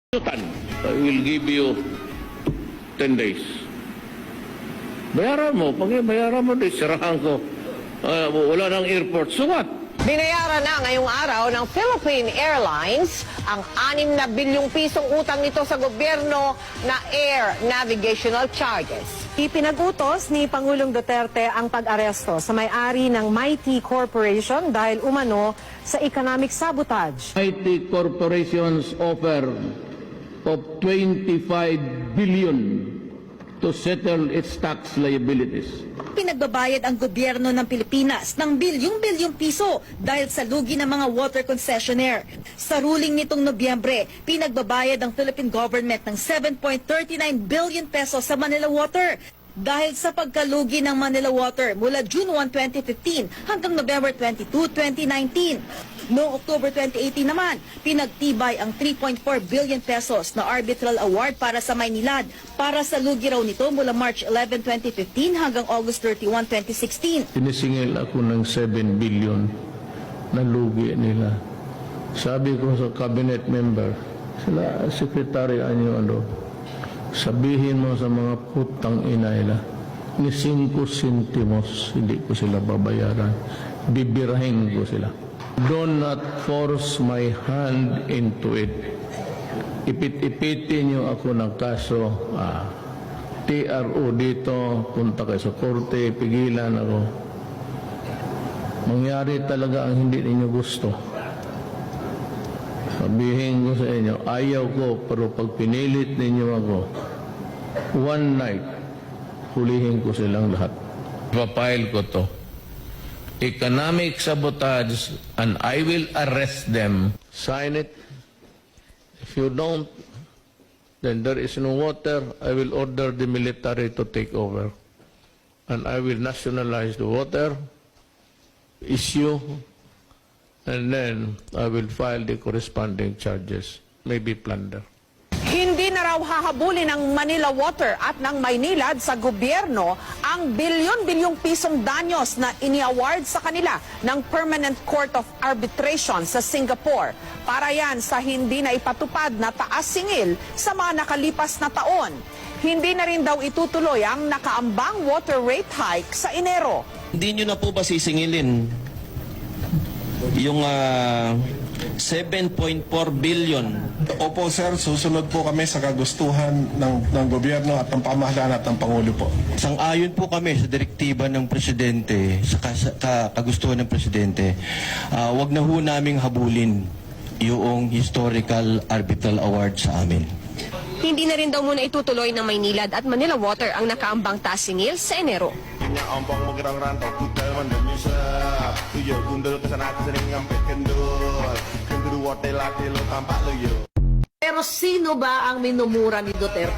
I will give you 10 days. Bayaran mo. Pag bayaran mo, sirahan ko. Wala nang airport. So what? Binayaran na ngayong araw ng Philippine Airlines ang 6 na bilyong pisong utang nito sa gobyerno na air navigational charges. Ipinag-utos ni Pangulong Duterte ang pag-aresto sa may-ari ng Mighty Corporation dahil umano sa economic sabotage. IT corporations offer of 25 billion to settle its tax liabilities. Pinagbabayad ang gobyerno ng Pilipinas ng bilyong-bilyong piso dahil sa lugi ng mga water concessionaire. Sa ruling nitong Nobyembre, pinagbabayad ang Philippine government ng 7.39 billion pesos sa Manila Water dahil sa pagkalugi ng Manila Water mula June 1, 2015 hanggang November 22, 2019. Noong October 2018 naman, pinagtibay ang 3.4 billion pesos na arbitral award para sa Maynilad para sa lugi raw nito mula March 11, 2015 hanggang August 31, 2016. Sinisingil ako ng 7 billion na lugi nila. Sabi ko sa cabinet member, sila sekretary anyo, sabihin mo sa mga putang ina nila, ni 5 centimos hindi ko sila babayaran. Bibirahin ko sila. Do not force my hand into it. Ipit-ipitin niyo ako ng kaso. TRO dito, punta kayo sa korte, pigilan ako. Mangyari talaga ang hindi ninyo gusto. Sabihin ko sa inyo, ayaw ko, pero pag pinilit ninyo ako, one night, hulihin ko silang lahat. Papile ko to. Economic sabotage, and I will arrest them. Sign it. If you don't, then there is no water. I will order the military to take over. And I will nationalize the water issue, and then I will file the corresponding charges, maybe plunder. Hindi na raw hahabulin ng Manila Water at ng Maynilad sa gobyerno ang bilyon-bilyong pisong danyos na ini-award sa kanila ng Permanent Court of Arbitration sa Singapore. Para yan sa hindi na ipatupad na taas singil sa mga nakalipas na taon. Hindi na rin daw itutuloy ang nakaambang water rate hike sa Enero. Hindi nyo na po ba sisingilin yung 7.4 billion? Opo sir, susunod po kami sa kagustuhan ng gobyerno at ng pamahalaan at ng Pangulo po. Sang-ayon po kami sa direktiba ng Presidente, sa kagustuhan ng Presidente, wag na ho naming habulin yung historical arbitral award sa amin. Hindi na rin daw muna itutuloy ng Maynilad at Manila Water ang nakaambang tasingil sa Enero. Pero sino ba ang minumura ni Duterte?